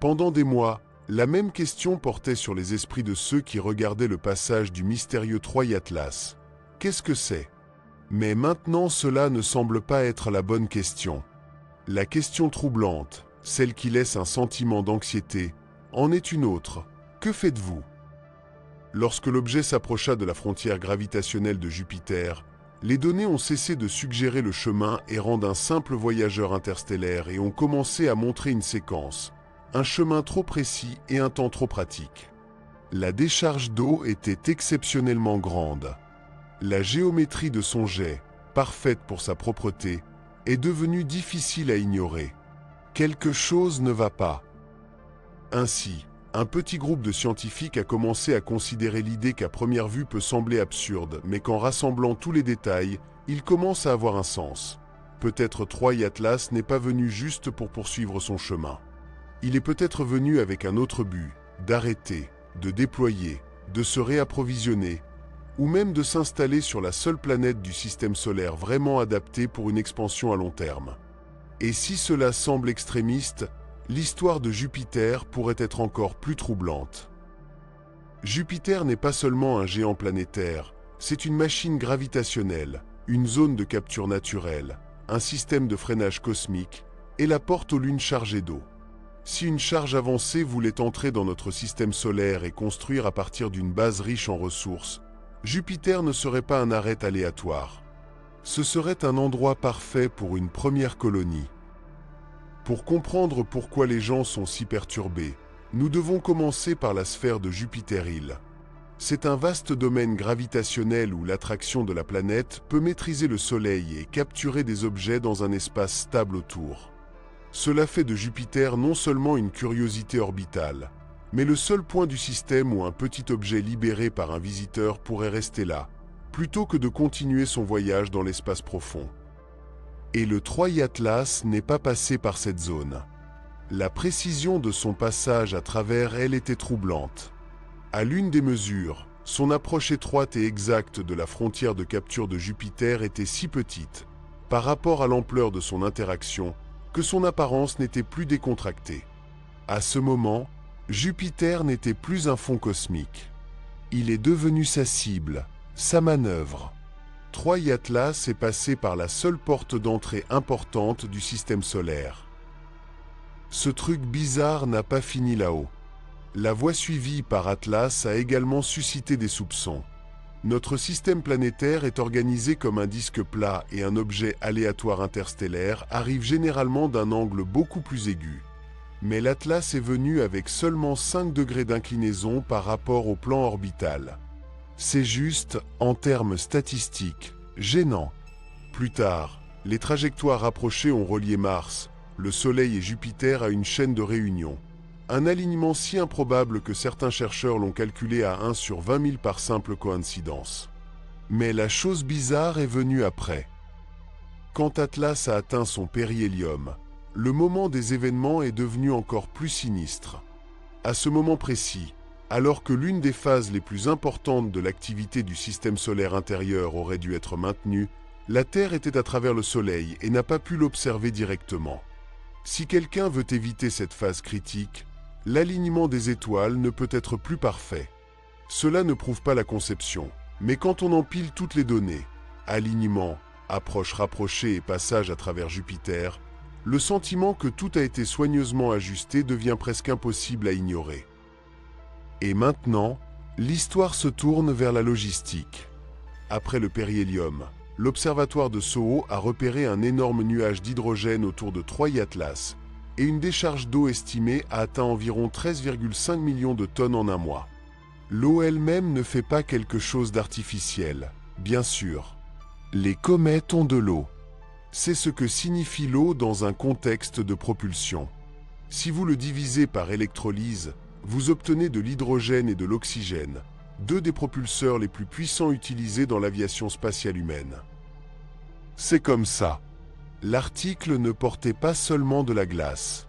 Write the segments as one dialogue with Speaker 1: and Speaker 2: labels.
Speaker 1: Pendant des mois, la même question portait sur les esprits de ceux qui regardaient le passage du mystérieux Troy Atlas. Qu'est-ce que c'est? Mais maintenant, cela ne semble pas être la bonne question. La question troublante, celle qui laisse un sentiment d'anxiété, en est une autre. Que faites-vous? Lorsque l'objet s'approcha de la frontière gravitationnelle de Jupiter, les données ont cessé de suggérer le chemin errant d'un simple voyageur interstellaire et ont commencé à montrer une séquence, un chemin trop précis et un temps trop pratique. La décharge d'eau était exceptionnellement grande. La géométrie de son jet, parfaite pour sa propreté, est devenue difficile à ignorer. Quelque chose ne va pas. Ainsi, un petit groupe de scientifiques a commencé à considérer l'idée qu'à première vue peut sembler absurde, mais qu'en rassemblant tous les détails, il commence à avoir un sens. Peut-être Troy Atlas n'est pas venu juste pour poursuivre son chemin. Il est peut-être venu avec un autre but, d'arrêter, de déployer, de se réapprovisionner, ou même de s'installer sur la seule planète du système solaire vraiment adaptée pour une expansion à long terme. Et si cela semble extrémiste, l'histoire de Jupiter pourrait être encore plus troublante. Jupiter n'est pas seulement un géant planétaire, c'est une machine gravitationnelle, une zone de capture naturelle, un système de freinage cosmique et la porte aux lunes chargées d'eau. Si une charge avancée voulait entrer dans notre système solaire et construire à partir d'une base riche en ressources, Jupiter ne serait pas un arrêt aléatoire. Ce serait un endroit parfait pour une première colonie. Pour comprendre pourquoi les gens sont si perturbés, nous devons commencer par la sphère de Jupiter-Île. C'est un vaste domaine gravitationnel où l'attraction de la planète peut maîtriser le Soleil et capturer des objets dans un espace stable autour. Cela fait de Jupiter non seulement une curiosité orbitale, mais le seul point du système où un petit objet libéré par un visiteur pourrait rester là, plutôt que de continuer son voyage dans l'espace profond. Et le Troy Atlas n'est pas passé par cette zone. La précision de son passage à travers elle était troublante. À l'une des mesures, son approche étroite et exacte de la frontière de capture de Jupiter était si petite, par rapport à l'ampleur de son interaction, que son apparence n'était plus décontractée. À ce moment, Jupiter n'était plus un fond cosmique. Il est devenu sa cible, sa manœuvre. Troy Atlas est passé par la seule porte d'entrée importante du système solaire. Ce truc bizarre n'a pas fini là-haut. La voie suivie par Atlas a également suscité des soupçons. Notre système planétaire est organisé comme un disque plat et un objet aléatoire interstellaire arrive généralement d'un angle beaucoup plus aigu. Mais l'Atlas est venu avec seulement 5 degrés d'inclinaison par rapport au plan orbital. C'est juste, en termes statistiques, gênant. Plus tard, les trajectoires rapprochées ont relié Mars, le Soleil et Jupiter à une chaîne de réunion. Un alignement si improbable que certains chercheurs l'ont calculé à 1 sur 20 000 par simple coïncidence. Mais la chose bizarre est venue après. Quand Atlas a atteint son périhélium, le moment des événements est devenu encore plus sinistre. À ce moment précis, alors que l'une des phases les plus importantes de l'activité du système solaire intérieur aurait dû être maintenue, la Terre était à travers le Soleil et n'a pas pu l'observer directement. Si quelqu'un veut éviter cette phase critique, l'alignement des étoiles ne peut être plus parfait. Cela ne prouve pas la conception, mais quand on empile toutes les données, alignement, approche rapprochée et passage à travers Jupiter, le sentiment que tout a été soigneusement ajusté devient presque impossible à ignorer. Et maintenant, l'histoire se tourne vers la logistique. Après le périhélium, l'observatoire de SOHO a repéré un énorme nuage d'hydrogène autour de Troy Atlas, et une décharge d'eau estimée a atteint environ 13,5 millions de tonnes en un mois. L'eau elle-même ne fait pas quelque chose d'artificiel, bien sûr. Les comètes ont de l'eau. C'est ce que signifie l'eau dans un contexte de propulsion. Si vous le divisez par électrolyse, vous obtenez de l'hydrogène et de l'oxygène, deux des propulseurs les plus puissants utilisés dans l'aviation spatiale humaine. C'est comme ça. L'article ne portait pas seulement de la glace.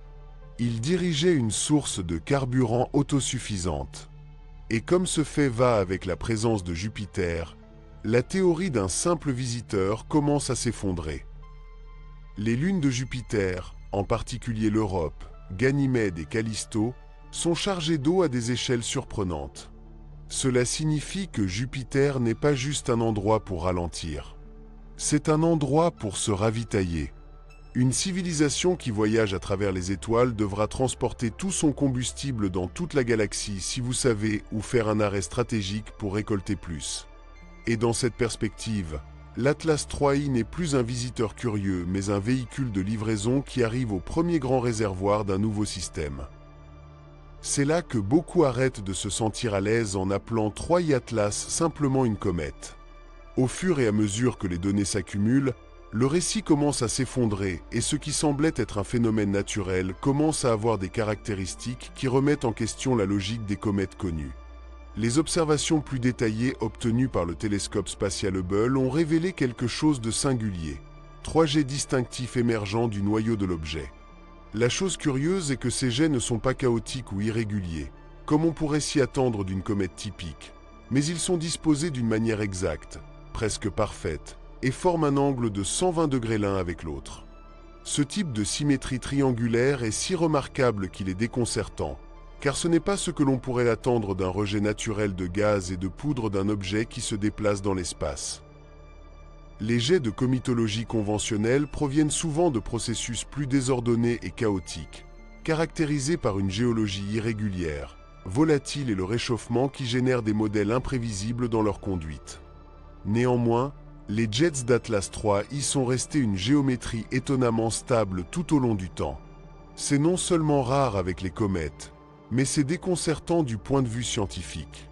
Speaker 1: Il dirigeait une source de carburant autosuffisante. Et comme ce fait va avec la présence de Jupiter, la théorie d'un simple visiteur commence à s'effondrer. Les lunes de Jupiter, en particulier l'Europe, Ganymède et Callisto, sont chargés d'eau à des échelles surprenantes. Cela signifie que Jupiter n'est pas juste un endroit pour ralentir. C'est un endroit pour se ravitailler. Une civilisation qui voyage à travers les étoiles devra transporter tout son combustible dans toute la galaxie si vous savez où faire un arrêt stratégique pour récolter plus. Et dans cette perspective, l'Atlas 3i n'est plus un visiteur curieux, mais un véhicule de livraison qui arrive au premier grand réservoir d'un nouveau système. C'est là que beaucoup arrêtent de se sentir à l'aise en appelant 3i Atlas simplement une comète. Au fur et à mesure que les données s'accumulent, le récit commence à s'effondrer et ce qui semblait être un phénomène naturel commence à avoir des caractéristiques qui remettent en question la logique des comètes connues. Les observations plus détaillées obtenues par le télescope spatial Hubble ont révélé quelque chose de singulier, 3 jets distinctifs émergeant du noyau de l'objet. La chose curieuse est que ces jets ne sont pas chaotiques ou irréguliers, comme on pourrait s'y attendre d'une comète typique, mais ils sont disposés d'une manière exacte, presque parfaite, et forment un angle de 120 degrés l'un avec l'autre. Ce type de symétrie triangulaire est si remarquable qu'il est déconcertant, car ce n'est pas ce que l'on pourrait attendre d'un rejet naturel de gaz et de poudre d'un objet qui se déplace dans l'espace. Les jets de comitologie conventionnelle proviennent souvent de processus plus désordonnés et chaotiques, caractérisés par une géologie irrégulière, volatile et le réchauffement qui génèrent des modèles imprévisibles dans leur conduite. Néanmoins, les jets d'Atlas 3i sont restés une géométrie étonnamment stable tout au long du temps. C'est non seulement rare avec les comètes, mais c'est déconcertant du point de vue scientifique.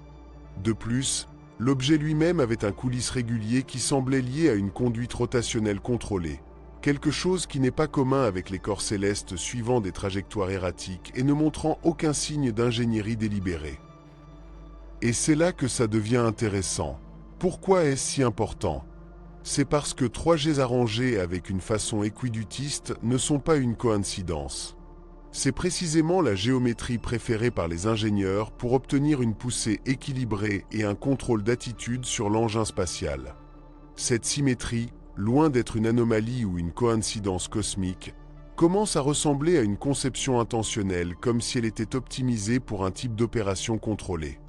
Speaker 1: De plus, l'objet lui-même avait un coulisse régulier qui semblait lié à une conduite rotationnelle contrôlée, quelque chose qui n'est pas commun avec les corps célestes suivant des trajectoires erratiques et ne montrant aucun signe d'ingénierie délibérée. Et c'est là que ça devient intéressant. Pourquoi est-ce si important ? C'est parce que 3 jets arrangés avec une façon équidutiste ne sont pas une coïncidence. C'est précisément la géométrie préférée par les ingénieurs pour obtenir une poussée équilibrée et un contrôle d'attitude sur l'engin spatial. Cette symétrie, loin d'être une anomalie ou une coïncidence cosmique, commence à ressembler à une conception intentionnelle comme si elle était optimisée pour un type d'opération contrôlée.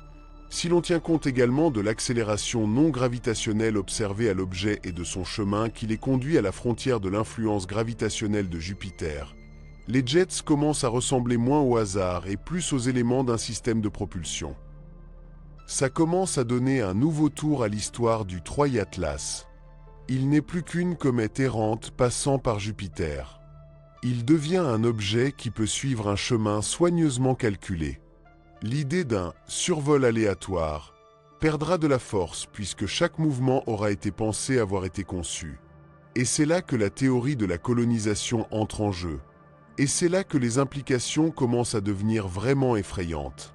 Speaker 1: Si l'on tient compte également de l'accélération non gravitationnelle observée à l'objet et de son chemin qui les conduit à la frontière de l'influence gravitationnelle de Jupiter, les jets commencent à ressembler moins au hasard et plus aux éléments d'un système de propulsion. Ça commence à donner un nouveau tour à l'histoire du 3i Atlas. Il n'est plus qu'une comète errante passant par Jupiter. Il devient un objet qui peut suivre un chemin soigneusement calculé. L'idée d'un survol aléatoire perdra de la force puisque chaque mouvement aura été pensé avoir été conçu. Et c'est là que la théorie de la colonisation entre en jeu. Et c'est là que les implications commencent à devenir vraiment effrayantes.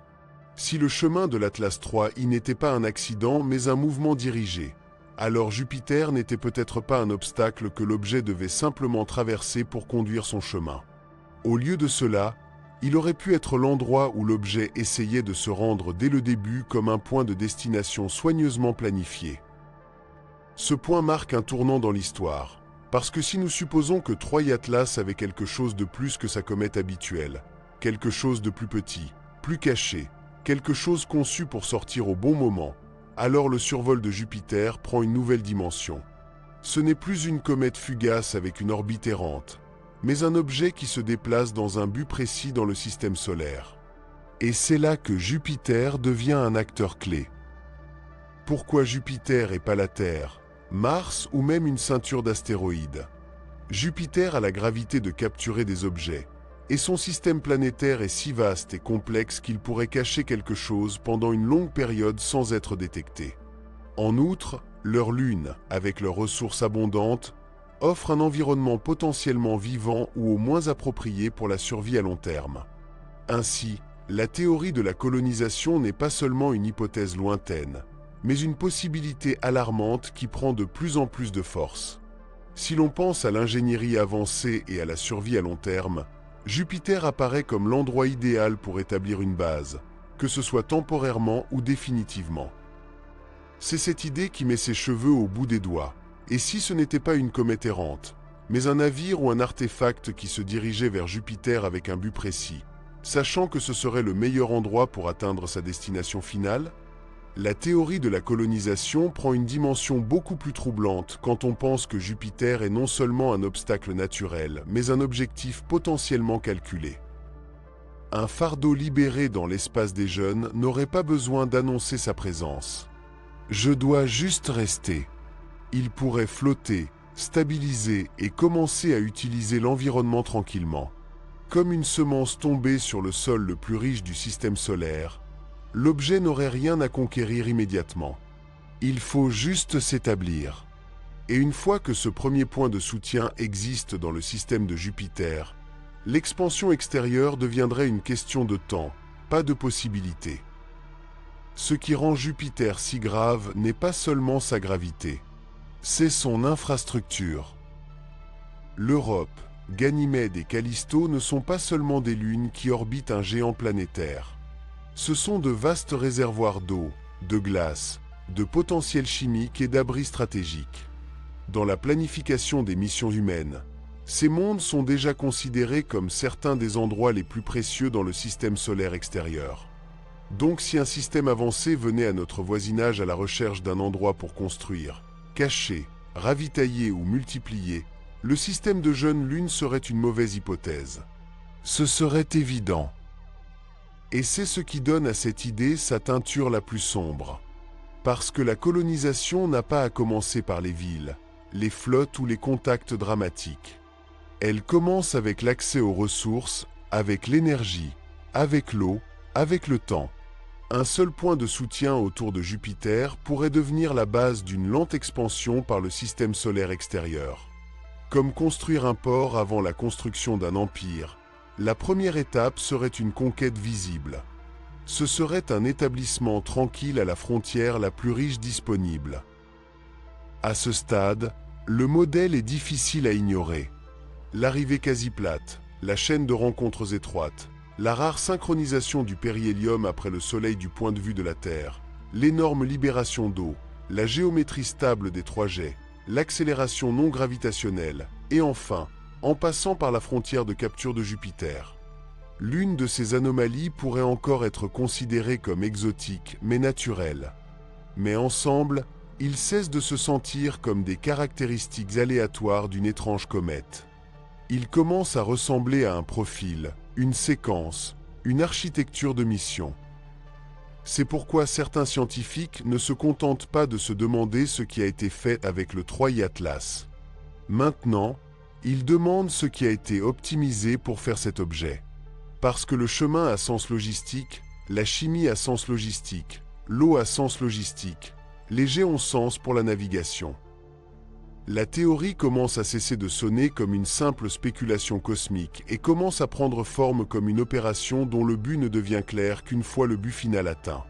Speaker 1: Si le chemin de l'Atlas 3i n'était pas un accident mais un mouvement dirigé, alors Jupiter n'était peut-être pas un obstacle que l'objet devait simplement traverser pour conduire son chemin. Au lieu de cela, il aurait pu être l'endroit où l'objet essayait de se rendre dès le début comme un point de destination soigneusement planifié. Ce point marque un tournant dans l'histoire, parce que si nous supposons que 3i Atlas avait quelque chose de plus que sa comète habituelle, quelque chose de plus petit, plus caché, quelque chose conçu pour sortir au bon moment, alors le survol de Jupiter prend une nouvelle dimension. Ce n'est plus une comète fugace avec une orbite errante, mais un objet qui se déplace dans un but précis dans le système solaire. Et c'est là que Jupiter devient un acteur clé. Pourquoi Jupiter et pas la Terre, Mars ou même une ceinture d'astéroïdes? Jupiter a la gravité de capturer des objets, et son système planétaire est si vaste et complexe qu'il pourrait cacher quelque chose pendant une longue période sans être détecté. En outre, leur lune, avec leurs ressources abondantes, offre un environnement potentiellement vivant ou au moins approprié pour la survie à long terme. Ainsi, la théorie de la colonisation n'est pas seulement une hypothèse lointaine, mais une possibilité alarmante qui prend de plus en plus de force. Si l'on pense à l'ingénierie avancée et à la survie à long terme, Jupiter apparaît comme l'endroit idéal pour établir une base, que ce soit temporairement ou définitivement. C'est cette idée qui met ses cheveux au bout des doigts. Et si ce n'était pas une comète errante, mais un navire ou un artefact qui se dirigeait vers Jupiter avec un but précis, sachant que ce serait le meilleur endroit pour atteindre sa destination finale? La théorie de la colonisation prend une dimension beaucoup plus troublante quand on pense que Jupiter est non seulement un obstacle naturel, mais un objectif potentiellement calculé. Un fardeau libéré dans l'espace des jeunes n'aurait pas besoin d'annoncer sa présence. Je dois juste rester. Il pourrait flotter, stabiliser et commencer à utiliser l'environnement tranquillement. Comme une semence tombée sur le sol le plus riche du système solaire, l'objet n'aurait rien à conquérir immédiatement. Il faut juste s'établir. Et une fois que ce premier point de soutien existe dans le système de Jupiter, l'expansion extérieure deviendrait une question de temps, pas de possibilité. Ce qui rend Jupiter si grave n'est pas seulement sa gravité, c'est son infrastructure. L'Europe, Ganymède et Callisto ne sont pas seulement des lunes qui orbitent un géant planétaire. Ce sont de vastes réservoirs d'eau, de glace, de potentiel chimique et d'abris stratégiques. Dans la planification des missions humaines, ces mondes sont déjà considérés comme certains des endroits les plus précieux dans le système solaire extérieur. Donc si un système avancé venait à notre voisinage à la recherche d'un endroit pour construire, cacher, ravitailler ou multiplier, le système de jeunes lunes serait une mauvaise hypothèse. Ce serait évident. Et c'est ce qui donne à cette idée sa teinture la plus sombre. Parce que la colonisation n'a pas à commencer par les villes, les flottes ou les contacts dramatiques. Elle commence avec l'accès aux ressources, avec l'énergie, avec l'eau, avec le temps. Un seul point de soutien autour de Jupiter pourrait devenir la base d'une lente expansion par le système solaire extérieur. Comme construire un port avant la construction d'un empire, la première étape serait une conquête visible. Ce serait un établissement tranquille à la frontière la plus riche disponible. À ce stade, le modèle est difficile à ignorer. L'arrivée quasi plate, la chaîne de rencontres étroites, la rare synchronisation du périhélium après le Soleil du point de vue de la Terre, l'énorme libération d'eau, la géométrie stable des trois jets, l'accélération non gravitationnelle, et enfin, en passant par la frontière de capture de Jupiter. L'une de ces anomalies pourrait encore être considérée comme exotique mais naturelle. Mais ensemble, ils cessent de se sentir comme des caractéristiques aléatoires d'une étrange comète. Ils commencent à ressembler à un profil, une séquence, une architecture de mission. C'est pourquoi certains scientifiques ne se contentent pas de se demander ce qui a été fait avec le Troy Atlas. Maintenant, ils demandent ce qui a été optimisé pour faire cet objet. Parce que le chemin a sens logistique, la chimie a sens logistique, l'eau a sens logistique, les jets ont sens pour la navigation. La théorie commence à cesser de sonner comme une simple spéculation cosmique et commence à prendre forme comme une opération dont le but ne devient clair qu'une fois le but final atteint.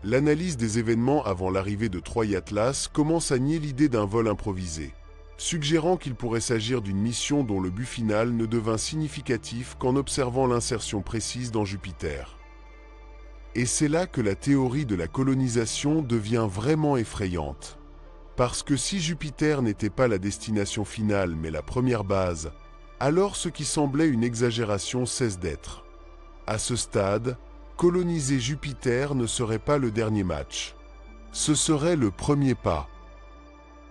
Speaker 1: L'analyse des événements avant l'arrivée de Troy Atlas commence à nier l'idée d'un vol improvisé, suggérant qu'il pourrait s'agir d'une mission dont le but final ne devint significatif qu'en observant l'insertion précise dans Jupiter. Et c'est là que la théorie de la colonisation devient vraiment effrayante. Parce que si Jupiter n'était pas la destination finale mais la première base, alors ce qui semblait une exagération cesse d'être. À ce stade, coloniser Jupiter ne serait pas le dernier match. Ce serait le premier pas.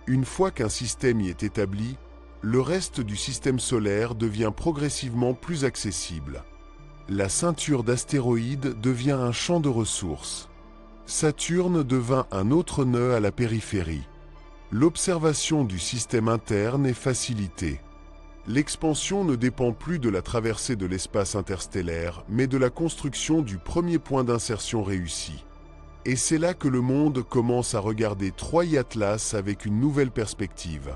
Speaker 1: Une fois qu'un système y est établi, le reste du système solaire devient progressivement plus accessible. La ceinture d'astéroïdes devient un champ de ressources. Saturne devint un autre nœud à la périphérie. L'observation du système interne est facilitée. L'expansion ne dépend plus de la traversée de l'espace interstellaire, mais de la construction du premier point d'insertion réussi. Et c'est là que le monde commence à regarder Troy Atlas avec une nouvelle perspective.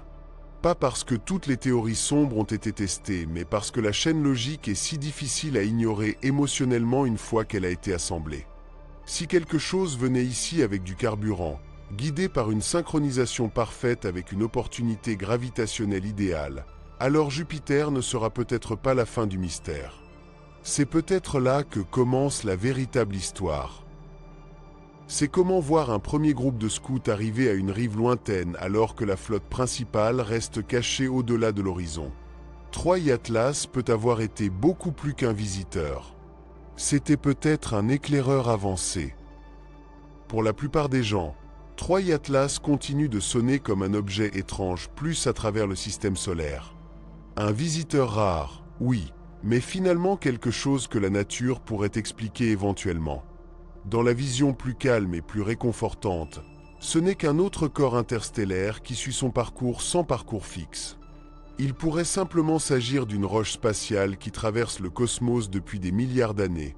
Speaker 1: Pas parce que toutes les théories sombres ont été testées, mais parce que la chaîne logique est si difficile à ignorer émotionnellement une fois qu'elle a été assemblée. Si quelque chose venait ici avec du carburant, guidé par une synchronisation parfaite avec une opportunité gravitationnelle idéale, alors Jupiter ne sera peut-être pas la fin du mystère. C'est peut-être là que commence la véritable histoire. C'est comment voir un premier groupe de scouts arriver à une rive lointaine alors que la flotte principale reste cachée au-delà de l'horizon. Troy Atlas peut avoir été beaucoup plus qu'un visiteur. C'était peut-être un éclaireur avancé. Pour la plupart des gens, Troy Atlas continue de sonner comme un objet étrange plus à travers le système solaire. Un visiteur rare, oui, mais finalement quelque chose que la nature pourrait expliquer éventuellement. Dans la vision plus calme et plus réconfortante, ce n'est qu'un autre corps interstellaire qui suit son parcours sans parcours fixe. Il pourrait simplement s'agir d'une roche spatiale qui traverse le cosmos depuis des milliards d'années,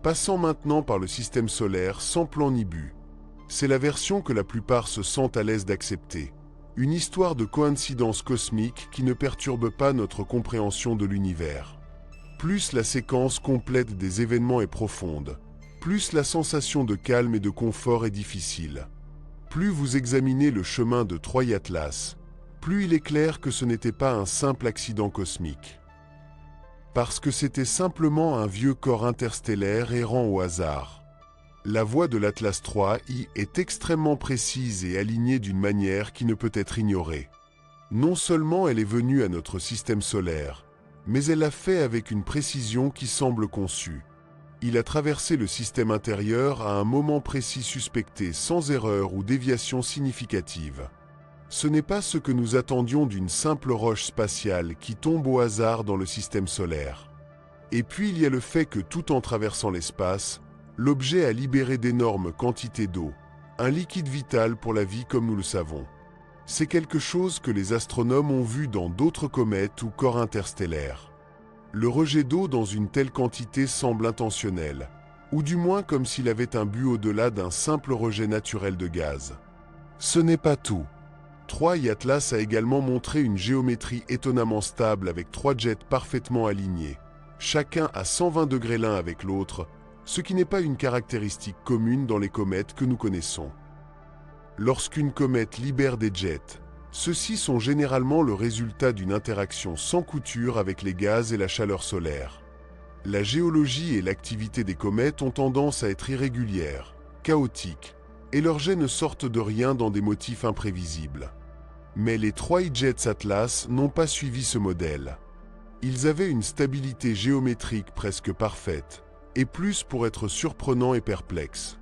Speaker 1: passant maintenant par le système solaire sans plan ni but. C'est la version que la plupart se sentent à l'aise d'accepter. Une histoire de coïncidence cosmique qui ne perturbe pas notre compréhension de l'univers. Plus la séquence complète des événements est profonde, plus la sensation de calme et de confort est difficile. Plus vous examinez le chemin de Troy Atlas, plus il est clair que ce n'était pas un simple accident cosmique. Parce que c'était simplement un vieux corps interstellaire errant au hasard. La voie de l'Atlas 3I est extrêmement précise et alignée d'une manière qui ne peut être ignorée. Non seulement elle est venue à notre système solaire, mais elle l'a fait avec une précision qui semble conçue. Il a traversé le système intérieur à un moment précis suspecté, sans erreur ou déviation significative. Ce n'est pas ce que nous attendions d'une simple roche spatiale qui tombe au hasard dans le système solaire. Et puis il y a le fait que tout en traversant l'espace, l'objet a libéré d'énormes quantités d'eau, un liquide vital pour la vie comme nous le savons. C'est quelque chose que les astronomes ont vu dans d'autres comètes ou corps interstellaires. Le rejet d'eau dans une telle quantité semble intentionnel, ou du moins comme s'il avait un but au-delà d'un simple rejet naturel de gaz. Ce n'est pas tout. Troy Atlas a également montré une géométrie étonnamment stable avec 3 jets parfaitement alignés, chacun à 120 degrés l'un avec l'autre, ce qui n'est pas une caractéristique commune dans les comètes que nous connaissons. Lorsqu'une comète libère des jets, ceux-ci sont généralement le résultat d'une interaction sans couture avec les gaz et la chaleur solaire. La géologie et l'activité des comètes ont tendance à être irrégulières, chaotiques, et leurs jets ne sortent de rien dans des motifs imprévisibles. Mais les Troy Jets Atlas n'ont pas suivi ce modèle. Ils avaient une stabilité géométrique presque parfaite, et plus pour être surprenants et perplexes.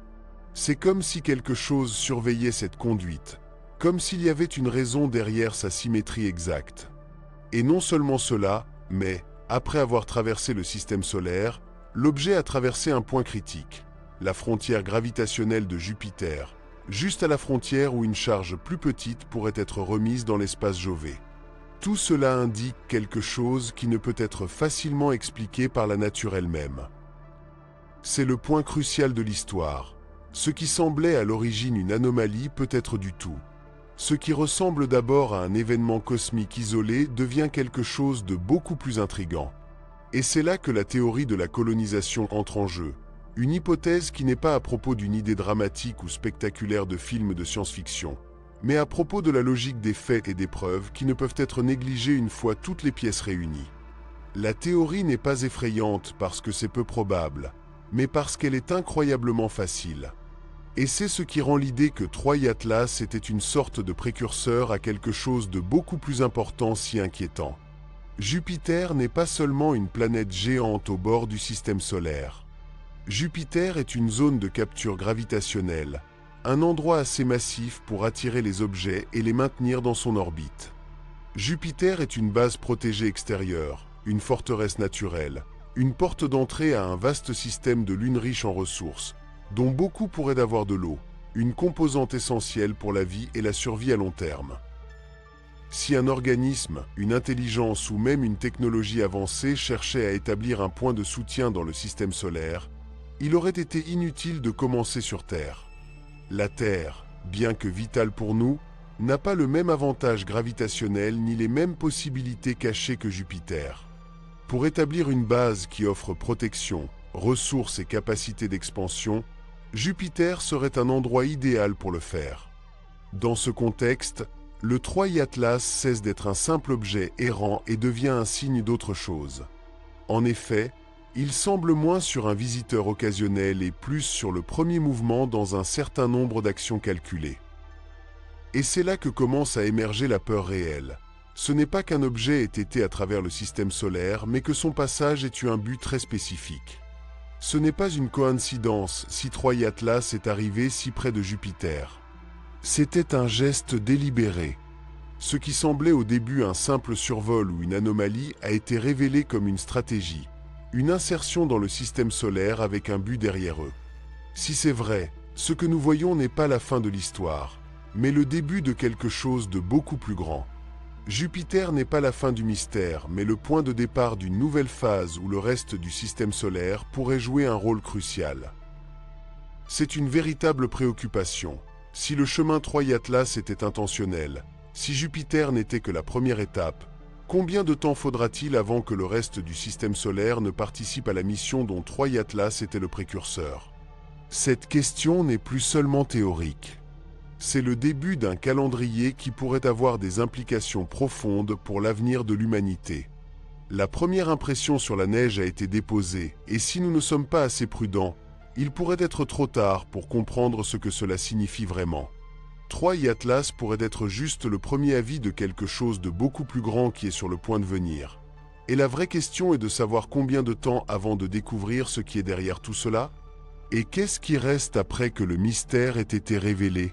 Speaker 1: C'est comme si quelque chose surveillait cette conduite, comme s'il y avait une raison derrière sa symétrie exacte. Et non seulement cela, mais, après avoir traversé le système solaire, l'objet a traversé un point critique, la frontière gravitationnelle de Jupiter, juste à la frontière où une charge plus petite pourrait être remise dans l'espace Jovet. Tout cela indique quelque chose qui ne peut être facilement expliqué par la nature elle-même. C'est le point crucial de l'histoire. Ce qui semblait à l'origine une anomalie peut être du tout. Ce qui ressemble d'abord à un événement cosmique isolé devient quelque chose de beaucoup plus intrigant. Et c'est là que la théorie de la colonisation entre en jeu, une hypothèse qui n'est pas à propos d'une idée dramatique ou spectaculaire de film de science-fiction, mais à propos de la logique des faits et des preuves qui ne peuvent être négligées une fois toutes les pièces réunies. La théorie n'est pas effrayante parce que c'est peu probable, mais parce qu'elle est incroyablement facile. Et c'est ce qui rend l'idée que Troy Atlas était une sorte de précurseur à quelque chose de beaucoup plus important si inquiétant. Jupiter n'est pas seulement une planète géante au bord du système solaire. Jupiter est une zone de capture gravitationnelle, un endroit assez massif pour attirer les objets et les maintenir dans son orbite. Jupiter est une base protégée extérieure, une forteresse naturelle, une porte d'entrée à un vaste système de lunes riches en ressources, dont beaucoup pourraient avoir de l'eau, une composante essentielle pour la vie et la survie à long terme. Si un organisme, une intelligence ou même une technologie avancée cherchait à établir un point de soutien dans le système solaire, il aurait été inutile de commencer sur Terre. La Terre, bien que vitale pour nous, n'a pas le même avantage gravitationnel ni les mêmes possibilités cachées que Jupiter. Pour établir une base qui offre protection, ressources et capacité d'expansion, Jupiter serait un endroit idéal pour le faire. Dans ce contexte, le Troy Atlas cesse d'être un simple objet errant et devient un signe d'autre chose. En effet, Il semble moins sur un visiteur occasionnel et plus sur le premier mouvement dans un certain nombre d'actions calculées. Et c'est là que commence à émerger la peur réelle. Ce n'est pas qu'un objet ait été à travers le système solaire, mais que son passage ait eu un but très spécifique. Ce n'est pas une coïncidence si Troy Atlas est arrivé si près de Jupiter. C'était un geste délibéré. Ce qui semblait au début un simple survol ou une anomalie a été révélé comme une stratégie, une insertion dans le système solaire avec un but derrière eux. Si c'est vrai, ce que nous voyons n'est pas la fin de l'histoire, mais le début de quelque chose de beaucoup plus grand. Jupiter n'est pas la fin du mystère, mais le point de départ d'une nouvelle phase où le reste du système solaire pourrait jouer un rôle crucial. C'est une véritable préoccupation. Si le chemin Troy Atlas était intentionnel, si Jupiter n'était que la première étape, combien de temps faudra-t-il avant que le reste du système solaire ne participe à la mission dont Troy Atlas était le précurseur? Cette question n'est plus seulement théorique. C'est le début d'un calendrier qui pourrait avoir des implications profondes pour l'avenir de l'humanité. La première impression sur la neige a été déposée, et si nous ne sommes pas assez prudents, il pourrait être trop tard pour comprendre ce que cela signifie vraiment. Troy Atlas pourrait être juste le premier avis de quelque chose de beaucoup plus grand qui est sur le point de venir. Et la vraie question est de savoir combien de temps avant de découvrir ce qui est derrière tout cela? Et qu'est-ce qui reste après que le mystère ait été révélé?